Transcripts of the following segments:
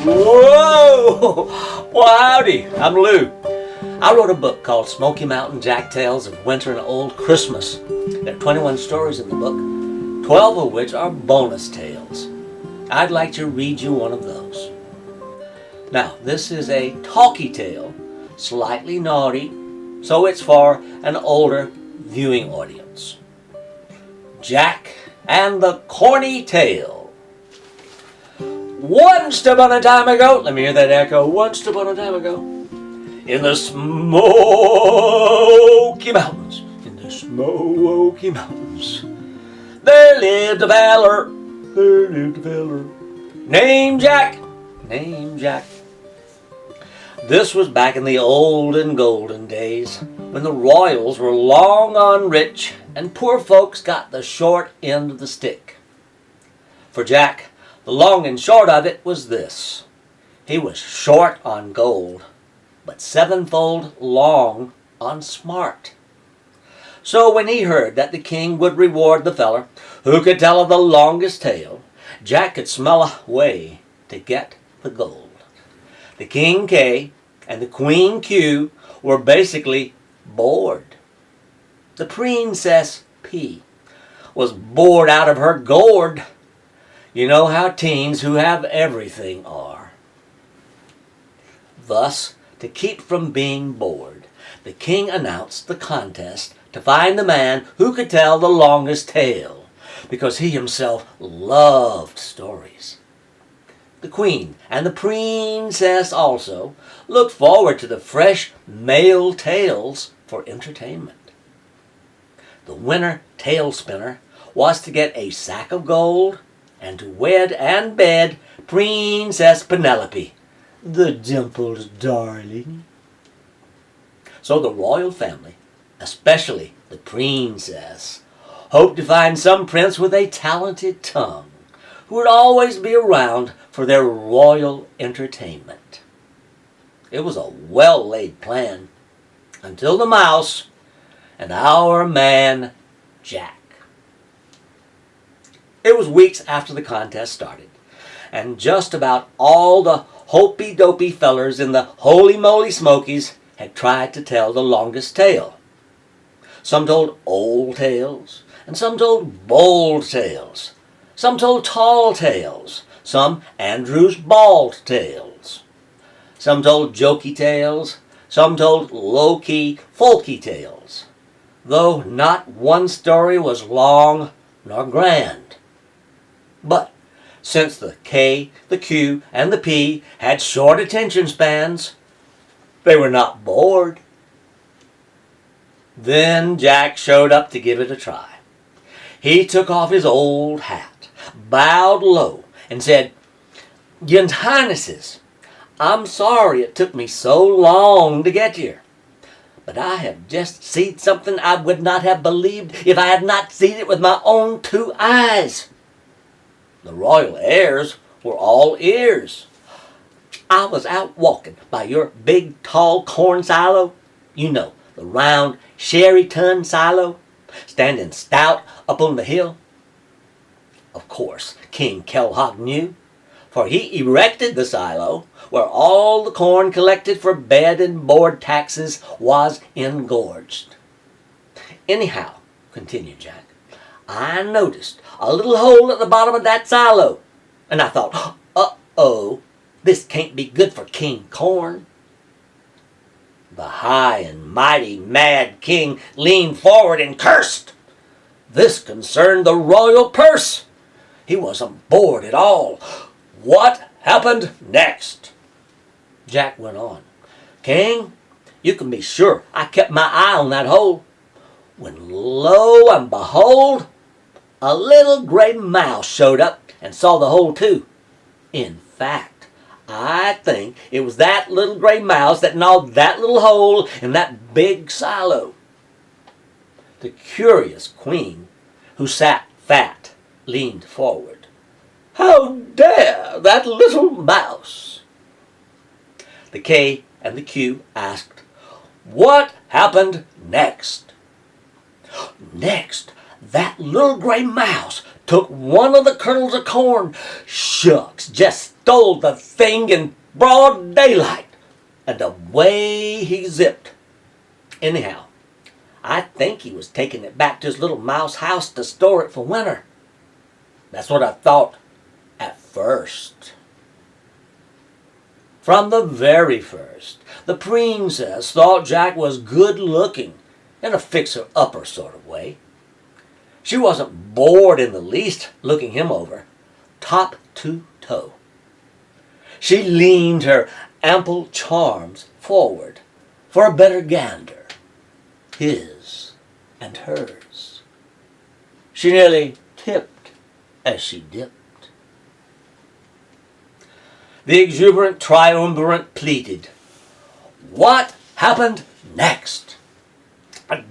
Whoa! Well, howdy, I'm Lou. I wrote a book called Smoky Mountain Jack Tales of Winter and Old Christmas. There are 21 stories in the book, 12 of which are bonus tales. I'd like to read you one of those. Now, this is a talky tale, slightly naughty, so it's for an older viewing audience. Jack and the Corny Tale. Once upon a time ago, let me hear that echo, once upon a time ago, in the Smoky Mountains, there lived a feller, named Jack. This was back in the olden golden days, when the royals were long on rich and poor folks got the short end of the stick. For Jack, the long and short of it was this: he was short on gold, but sevenfold long on smart. So when he heard that the king would reward the feller who could tell of the longest tale, Jack could smell a way to get the gold. The King K and the Queen Q were basically bored. The Princess P was bored out of her gourd. You know how teens who have everything are. Thus, to keep from being bored, the king announced the contest to find the man who could tell the longest tale, because he himself loved stories. The queen and the princess also looked forward to the fresh male tales for entertainment. The winner tale spinner was to get a sack of gold and to wed and bed Princess Penelope, the dimpled darling. So the royal family, especially the princess, hoped to find some prince with a talented tongue who would always be around for their royal entertainment. It was a well-laid plan until the mouse and our man Jack. It was weeks after the contest started, and just about all the hopey-dopey fellers in the holy-moly Smokies had tried to tell the longest tale. Some told old tales, and some told bold tales. Some told tall tales, some Andrew's bald tales. Some told jokey tales, some told low-key, folky tales, though not one story was long nor grand. But since the K, the Q, and the P had short attention spans, they were not bored. Then Jack showed up to give it a try. He took off his old hat, bowed low, and said, "Your Highnesses, I'm sorry it took me so long to get here, but I have just seen something I would not have believed if I had not seen it with my own two eyes." The royal heirs were all ears. "I was out walking by your big tall corn silo, you know, the round sherry-tun silo, standing stout up on the hill." Of course, King Kellogg knew, for he erected the silo where all the corn collected for bed and board taxes was engorged. "Anyhow," continued Jack, "I noticed a little hole at the bottom of that silo, and I thought, uh-oh, this can't be good for King Corn." The high and mighty mad king leaned forward and cursed. This concerned the royal purse. He wasn't bored at all. What happened next? Jack went on. "King, you can be sure I kept my eye on that hole, when lo and behold, a little gray mouse showed up and saw the hole too. In fact, I think it was that little gray mouse that gnawed that little hole in that big silo." The curious queen, who sat fat, leaned forward. "How dare that little mouse?" The K and the Q asked, "What happened next?" "Next, that little gray mouse took one of the kernels of corn. Shucks, just stole the thing in broad daylight, and away he zipped. Anyhow, I think he was taking it back to his little mouse house to store it for winter. That's what I thought at first. From the very first, the princess thought Jack was good looking in a fixer-upper sort of way. She wasn't bored in the least looking him over, top to toe. She leaned her ample charms forward for a better gander, his and hers. She nearly tipped as she dipped. The exuberant triumvirate pleaded. What happened next?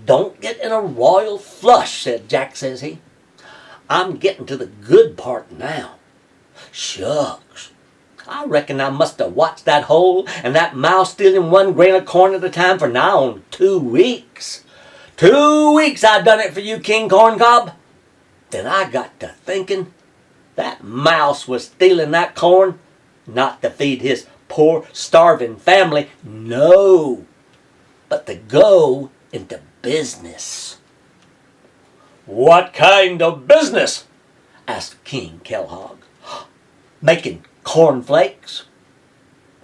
Don't get in a royal flush, said Jack, says he. I'm getting to the good part now. Shucks, I reckon I must have watched that hole and that mouse stealing 1 grain of corn at a time for now on 2 weeks. 2 weeks I done it for you, King Corncob. Then I got to thinking that mouse was stealing that corn not to feed his poor starving family, no, but to go into business. What kind of business? Asked King Kellogg. Making cornflakes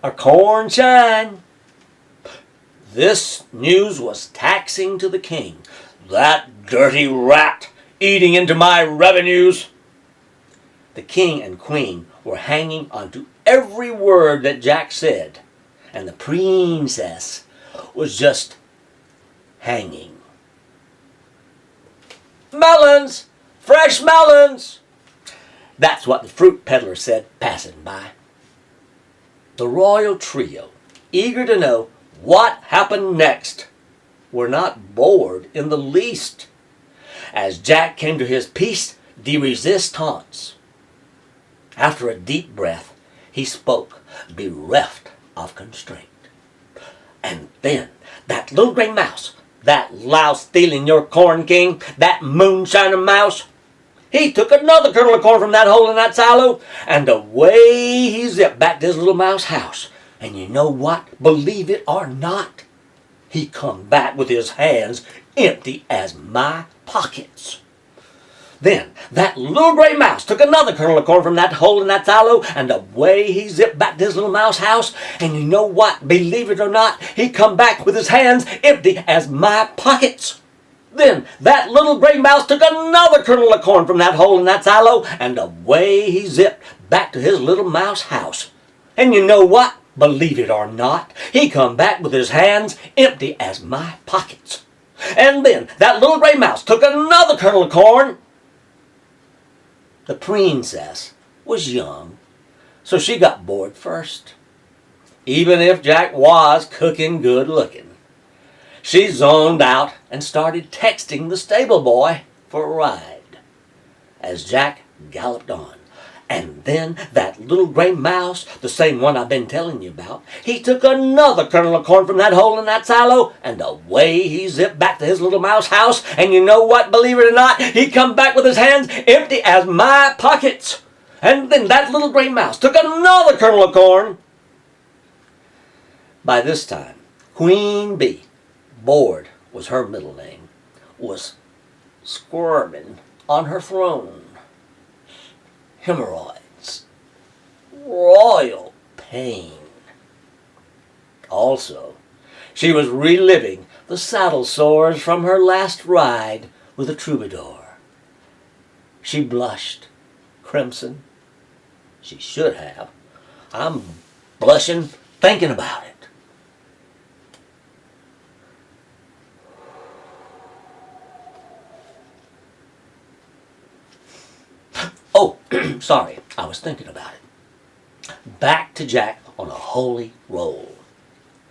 or corn shine. This news was taxing to the king. That dirty rat eating into my revenues. The king and queen were hanging onto every word that Jack said, and the princess was just hanging. Melons! Fresh melons! That's what the fruit peddler said passing by. The royal trio, eager to know what happened next, were not bored in the least. As Jack came to his piece de resistance, after a deep breath, he spoke, bereft of constraint. And then that little gray mouse, that louse stealing your corn, king, that moonshiner mouse, he took another kernel of corn from that hole in that silo, and away he zipped back to his little mouse house. And you know what? Believe it or not, he come back with his hands empty as my pockets. Then that little gray mouse took another kernel of corn from that hole in that silo, and away he zipped back to his little mouse house. And you know what? Believe it or not, he come back with his hands empty as my pockets. Then that little gray mouse took another kernel of corn from that hole in that silo, and away he zipped back to his little mouse house. And you know what? Believe it or not, he come back with his hands empty as my pockets. And then that little gray mouse took another kernel of corn. The princess was young, so she got bored first, even if Jack was cooking good looking. She zoned out and started texting the stable boy for a ride as Jack galloped on. And then that little gray mouse, the same one I've been telling you about, he took another kernel of corn from that hole in that silo, and away he zipped back to his little mouse house. And you know what? Believe it or not, he come back with his hands empty as my pockets. And then that little gray mouse took another kernel of corn. By this time, Queen Bee, Bored was her middle name, was squirming on her throne. Hemorrhoids, royal pain. Also, she was reliving the saddle sores from her last ride with a troubadour. She blushed crimson. She should have. I'm blushing thinking about it. Oh, sorry, I was thinking about it. Back to Jack on a holy roll.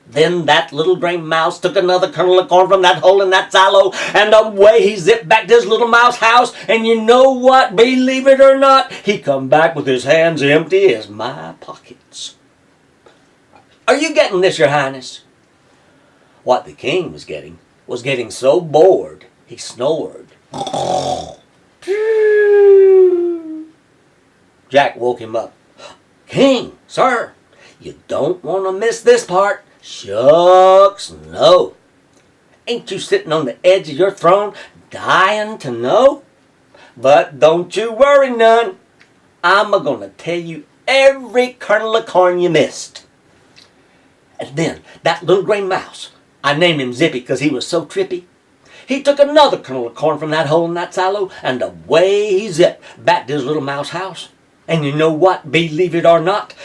Then that little gray mouse took another kernel of corn from that hole in that silo, and away he zipped back to his little mouse house. And you know what? Believe it or not, he come back with his hands empty as my pockets. Are you getting this, Your Highness? What the king was getting so bored, he snored. Jack woke him up. King, sir, you don't want to miss this part. Shucks, no. Ain't you sitting on the edge of your throne, dying to know? But don't you worry none. I'm a-gonna tell you every kernel of corn you missed. And then that little gray mouse, I named him Zippy because he was so trippy, he took another kernel of corn from that hole in that silo, and away he zipped back to his little mouse house. And you know what, believe it or not,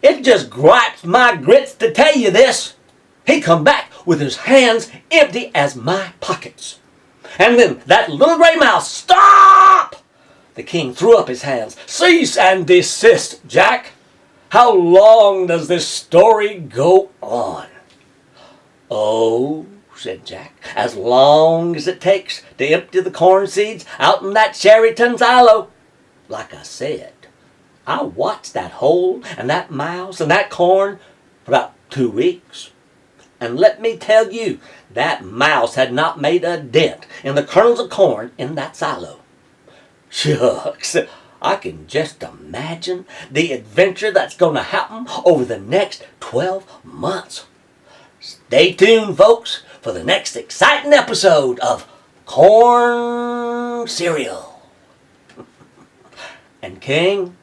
it just gripes my grits to tell you this. He come back with his hands empty as my pockets. And then that little gray mouse, stop! The king threw up his hands. Cease and desist, Jack. How long does this story go on? Oh, said Jack, as long as it takes to empty the corn seeds out in that Sherryton silo. Like I said, I watched that hole and that mouse and that corn for about 2 weeks. And let me tell you, that mouse had not made a dent in the kernels of corn in that silo. Shucks, I can just imagine the adventure that's going to happen over the next 12 months. Stay tuned, folks, for the next exciting episode of Corn Cereal. And King,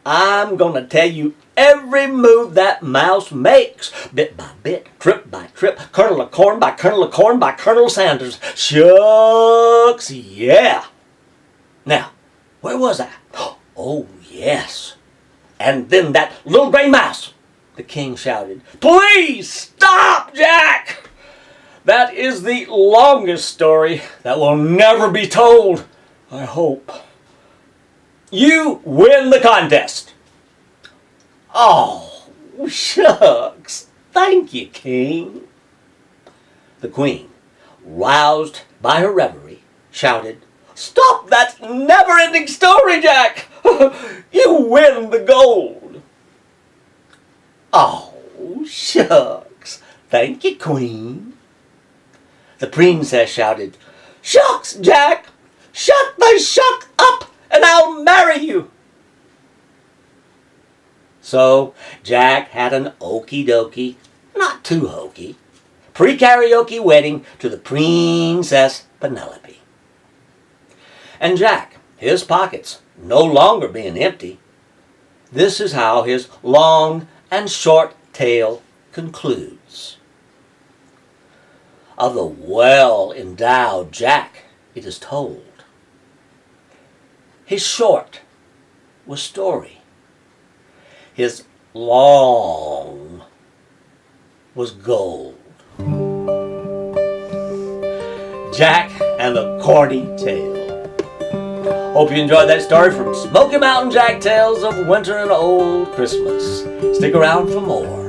I'm going to tell you every move that mouse makes, bit by bit, trip by trip, kernel of corn by kernel of corn by Colonel Sanders. Shucks, yeah. Now, where was I? Oh, yes. And then that little gray mouse, the king shouted, please stop, Jack! That is the longest story that will never be told, I hope. You win the contest. Oh, shucks. Thank you, King. The queen, roused by her reverie, shouted, stop that never-ending story, Jack! You win the gold. Oh, shucks. Thank you, Queen. The princess shouted, shucks, Jack! Shut the shuck up and I'll marry you. So Jack had an okie-dokie, not too hokey, pre-karaoke wedding to the Princess Penelope. And Jack, his pockets no longer being empty, this is how his long and short tale concludes. Of the well-endowed Jack, it is told. His short was story. His long was gold. Jack and the Corny Tale. Hope you enjoyed that story from Smoky Mountain Jack Tales of Winter and Old Christmas. Stick around for more.